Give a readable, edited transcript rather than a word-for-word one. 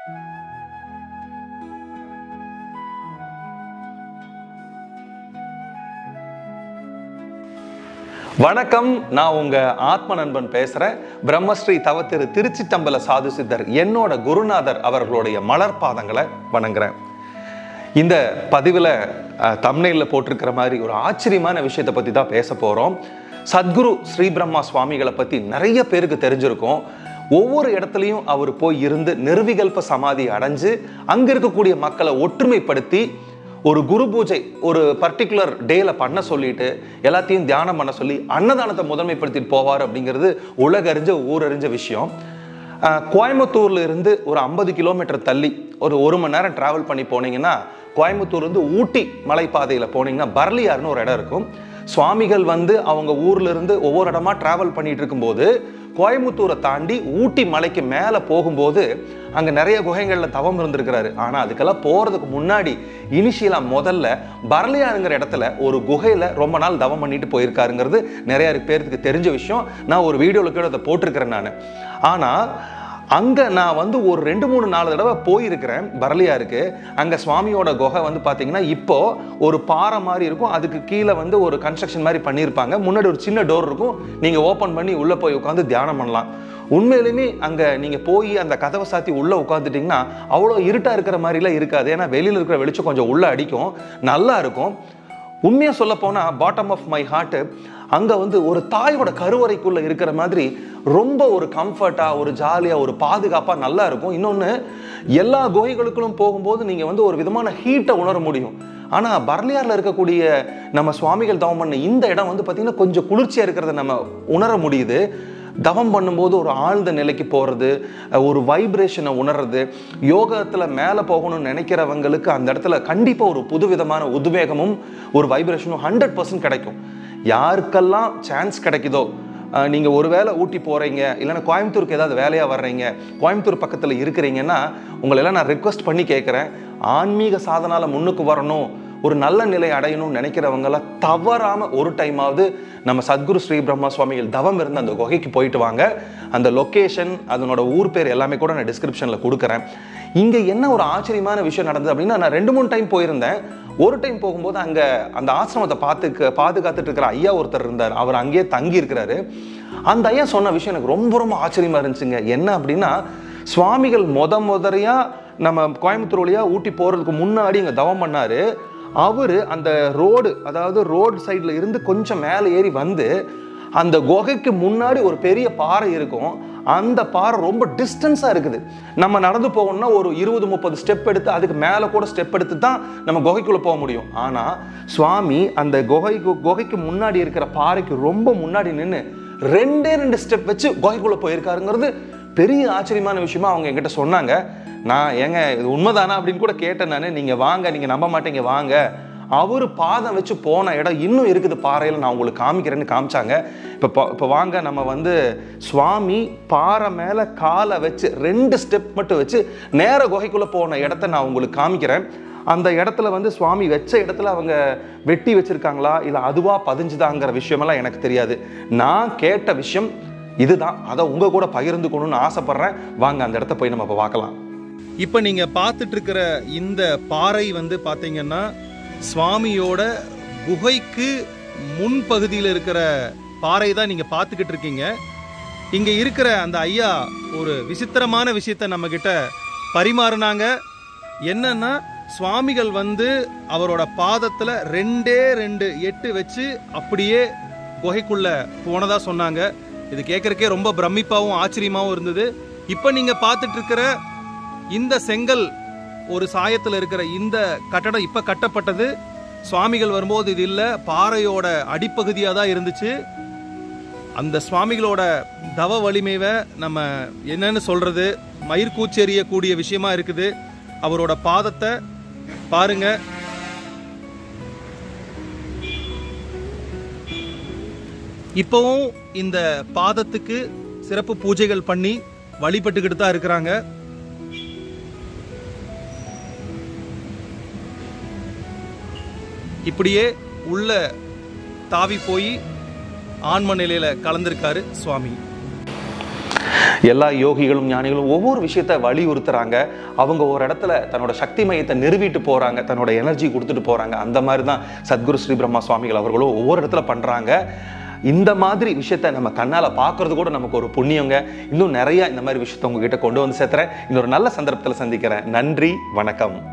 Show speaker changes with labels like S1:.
S1: வணக்கம், நான் உங்க ஆத்ம நண்பன் பேசுறேன். பிரம்மஸ்ரீ தவத்திரு திருச்சிட்டம்பல சாது சித்தர் என்னோட குருநாதர் அவர்களுடைய மலர் பாதங்களை வணங்குறேன். இந்த பதிவில் தம்ப்நெயில்ல போட்டிருக்கிற மாதிரி ஒரு ஆச்சரியமான விஷயத்தை பற்றி தான் பேச போகிறோம். சத்குரு ஸ்ரீ பிரம்மா சுவாமிகளை பற்றி நிறைய பேருக்கு தெரிஞ்சிருக்கும். ஒவ்வொரு இடத்துலையும் அவர் போய் இருந்து நிர்விகல்ப சமாதி அடைஞ்சு அங்கே இருக்கக்கூடிய மக்களை ஒற்றுமைப்படுத்தி ஒரு குரு பூஜை ஒரு பர்டிகுலர் டேல பண்ண சொல்லிட்டு எல்லாத்தையும் தியானம் பண்ண சொல்லி அன்னதானத்தை முதன்மைப்படுத்திட்டு போவார் அப்படிங்கிறது உலகறிஞ்ச ஊரறிஞ்ச விஷயம். கோயம்புத்தூர்ல இருந்து ஒரு 50 கிலோமீட்டர் தள்ளி ஒரு மணி நேரம் டிராவல் பண்ணி போனீங்கன்னா கோயம்புத்தூர்லேருந்து ஊட்டி மலைப்பாதையில் போனீங்கன்னா பர்லியார்னு ஒரு இடம் இருக்கும். சுவாமிகள் அவங்க ஊர்ல இருந்து ஒவ்வொரு இடமா டிராவல் பண்ணிட்டு இருக்கும்போது கோயம்புத்தூரை தாண்டி ஊட்டி மலைக்கு மேலே போகும்போது அங்கே நிறைய குகைகளில் தவம் இருந்திருக்கிறாரு. ஆனால் அதுக்கெல்லாம் போகிறதுக்கு முன்னாடி இனிஷியலாக முதல்ல பர்லியாருங்கிற இடத்துல ஒரு குகையில் ரொம்ப நாள் தவம் பண்ணிட்டு போயிருக்காருங்கிறது நிறைய பேருக்கு தெரிஞ்ச விஷயம். நான் ஒரு வீடியோவில் கூட அதை போட்டிருக்கிறேன் நான். ஆனால் அங்கே நான் ஒரு 2-3-4 தடவை போயிருக்கிறேன் பர்லியாருக்கு. அங்கே சுவாமியோட குகை பார்த்தீங்கன்னா இப்போ ஒரு பாறை மாதிரி இருக்கும். அதுக்கு கீழே ஒரு கன்ஸ்ட்ரக்ஷன் மாதிரி பண்ணியிருப்பாங்க. முன்னாடி ஒரு சின்ன டோர் இருக்கும். நீங்கள் ஓப்பன் பண்ணி உள்ளே போய் உட்காந்து தியானம் பண்ணலாம். உண்மையிலுமே அங்கே நீங்கள் போய் அந்த கதவை சாத்தி உள்ளே உட்காந்துட்டிங்கன்னா அவ்வளோ இருட்டாக இருக்கிற மாதிரிலாம் இருக்காது. ஏன்னா வெளியில் இருக்கிற வெளிச்சம் கொஞ்சம் உள்ளே அடிக்கும், நல்லா இருக்கும். உண்மையாக சொல்ல போனால் பாட்டம் ஆஃப் மை ஹார்ட் அங்கே ஒரு தாயோட கருவறைக்குள்ளே இருக்கிற மாதிரி ரொம்ப ஒரு கம்ஃபர்ட்டாக, ஒரு ஜாலியாக, ஒரு பாதுகாப்பாக நல்லா இருக்கும். இன்னொன்று, எல்லா குகைகளுக்கும் போகும்போது நீங்கள் ஒரு விதமான ஹீட்டை உணர முடியும். ஆனால் பர்லியாரில் இருக்கக்கூடிய நம்ம சுவாமிகள் தவம் பண்ண இந்த இடம் பார்த்திங்கன்னா கொஞ்சம் குளிர்ச்சியாக இருக்கிறத நம்ம உணர முடியுது. தவம் பண்ணும்போது ஒரு ஆழ்ந்த நிலைக்கு போகிறது, ஒரு வைப்ரேஷனை உணர்றது, யோகத்தில் மேலே போகணும்னு நினைக்கிறவங்களுக்கு அந்த இடத்துல கண்டிப்பாக ஒரு புதுவிதமான உத்வேகமும் ஒரு வைப்ரேஷனும் 100% கிடைக்கும். யாருக்கெல்லாம் சான்ஸ் கிடைக்குதோ, நீங்கள் ஒருவேளை ஊட்டி போகிறீங்க, இல்லைன்னா கோயம்புத்தூருக்கு ஏதாவது வேலையாக வர்றீங்க, கோயம்புத்தூர் பக்கத்தில் இருக்கிறீங்கன்னா உங்களெல்லாம் நான் ரிக்வெஸ்ட் பண்ணி கேட்குறேன். ஆன்மீக சாதனால முன்னுக்கு வரணும், ஒரு நல்ல நிலை அடையணும்னு நினைக்கிறவங்களாம் தவறாமல் ஒரு டைமாவது நம்ம சத்குரு ஸ்ரீ பிரம்மா சுவாமிகள் தவம் இருந்து அந்த குகைக்கு போயிட்டு வாங்க. அந்த லொக்கேஷன், அதனோட ஊர் பேர் எல்லாமே கூட நான் டிஸ்கிரிப்ஷனில் கொடுக்குறேன். இங்கே என்ன ஒரு ஆச்சரியமான விஷயம் நடந்தது அப்படின்னா, நான் 2-3 டைம் போயிருந்தேன். ஒரு டைம் போகும்போது அங்கே அந்த ஆசிரமத்தை பாதுகாத்துட்டு இருக்கிற ஐயா ஒருத்தர் இருந்தார். அவர் அங்கேயே தங்கி இருக்கிறாரு. அந்த ஐயா சொன்ன விஷயம் எனக்கு ரொம்ப ரொம்ப ஆச்சரியமாக இருந்துச்சுங்க. என்ன அப்படின்னா, சுவாமிகள் முதலையா நம்ம கோயம்புத்தூர் வழியா ஊட்டி போகிறதுக்கு முன்னாடி இங்கே தவம் பண்ணார். அவர் அந்த ரோடு சைடில் இருந்து கொஞ்சம் மேலே ஏறி அந்த குகைக்கு முன்னாடி ஒரு பெரிய பாறை இருக்கும். அந்த பாறை ரொம்ப டிஸ்டன்ஸாக இருக்குது. நம்ம நடந்து போகணும்னா ஒரு 20-30 ஸ்டெப் எடுத்து, அதுக்கு மேலே கூட ஸ்டெப் எடுத்து தான் நம்ம குகைக்குள்ளே போக முடியும். ஆனால் சுவாமி அந்த குகைக்கு முன்னாடி இருக்கிற பாறைக்கு ரொம்ப முன்னாடி நின்று 2 ஸ்டெப் வச்சு குகைக்குள்ளே போயிருக்காருங்கிறது பெரிய ஆச்சரியமான விஷயமா அவங்க என்கிட்ட சொன்னாங்க. நான் ஏங்க இது உண்மைதானா அப்படின்னு கூட கேட்டேன் நான். நீங்கள் வாங்க, நீங்கள் நம்ப மாட்டீங்க, வாங்க. அவர் பாதம் வச்சு போன இடம் இன்னும் இருக்குது பாறையில், நான் உங்களுக்கு காமிக்கிறேன்னு காமிச்சாங்க. இப்போ வாங்க, நம்ம சுவாமி பாறை மேலே காலை வச்சு 2 ஸ்டெப் மட்டும் வச்சு நேர குகைக்குள்ளே போன இடத்த நான் உங்களுக்கு காமிக்கிறேன். அந்த இடத்துல சுவாமி வச்ச இடத்துல அவங்க வெட்டி வச்சிருக்காங்களா இல்லை அதுவாக பதிஞ்சுதாங்கிற விஷயமெல்லாம் எனக்கு தெரியாது. நான் கேட்ட விஷயம் இதுதான். அதை உங்கள் கூட பகிர்ந்துக்கணும்னு ஆசைப்பட்றேன். வாங்க அந்த இடத்த போய் நம்ம இப்போ பார்க்கலாம்.
S2: இப்போ நீங்கள் பார்த்துட்டு இருக்கிற இந்த பாறை பார்த்தீங்கன்னா சுவாமியோட குகைக்கு முன்பகுதியில் இருக்கிற பாறை தான் நீங்கள் பார்த்துக்கிட்டு இருக்கீங்க. இங்கே இருக்கிற அந்த ஐயா ஒரு விசித்திரமான விஷயத்தை நம்மக்கிட்ட பரிமாறினாங்க. என்னன்னா, சுவாமிகள் அவரோட பாதத்தில் 2 எட்டு வச்சு அப்படியே குகைக்குள்ள போனதா சொன்னாங்க. இது கேட்கறக்கே ரொம்ப பிரமிப்பாகவும் ஆச்சரியமாகவும் இருந்தது. இப்போ நீங்கள் பார்த்துட்டு இருக்கிற இந்த செங்கல் ஒரு சாயத்தில் இருக்கிற இந்த கட்டடம் இப்போ கட்டப்பட்டது. சுவாமிகள் வரும்போது இது இல்லை, பாறையோட அடிப்பகுதியாக தான் இருந்துச்சு. அந்த சுவாமிகளோட தவ வலிமையை நம்ம என்னன்னு சொல்றது, மயிர்கூச்செறியக்கூடிய விஷயமா இருக்குது. அவரோட பாதத்தை பாருங்க. இப்பவும் இந்த பாதத்துக்கு சிறப்பு பூஜைகள் பண்ணி வழிபட்டுக்கிட்டு தான் இருக்கிறாங்க. இப்படியே உள்ள தாவி போய் ஆன்ம நிலையில கலந்திருக்காரு சுவாமி.
S1: எல்லா யோகிகளும் ஞானிகளும் ஒவ்வொரு விஷயத்த வலியுறுத்துறாங்க. அவங்க ஒரு இடத்துல தன்னோட சக்தி மையத்தை நிறுவிட்டு போறாங்க, தன்னோட எனர்ஜி கொடுத்துட்டு போறாங்க. அந்த மாதிரி தான் சத்குரு ஸ்ரீ பிரம்மா சுவாமிகள் அவர்களும் ஒவ்வொரு இடத்துல பண்றாங்க. இந்த மாதிரி விஷயத்த நம்ம கண்ணால பார்க்கறது கூட நமக்கு ஒரு புண்ணியங்க. இன்னும் நிறைய இந்த மாதிரி விஷயத்த உங்ககிட்ட கொண்டு வந்து சேர்த்துறேன். இன்னொரு நல்ல சந்தர்ப்பத்தில் சந்திக்கிறேன். நன்றி, வணக்கம்.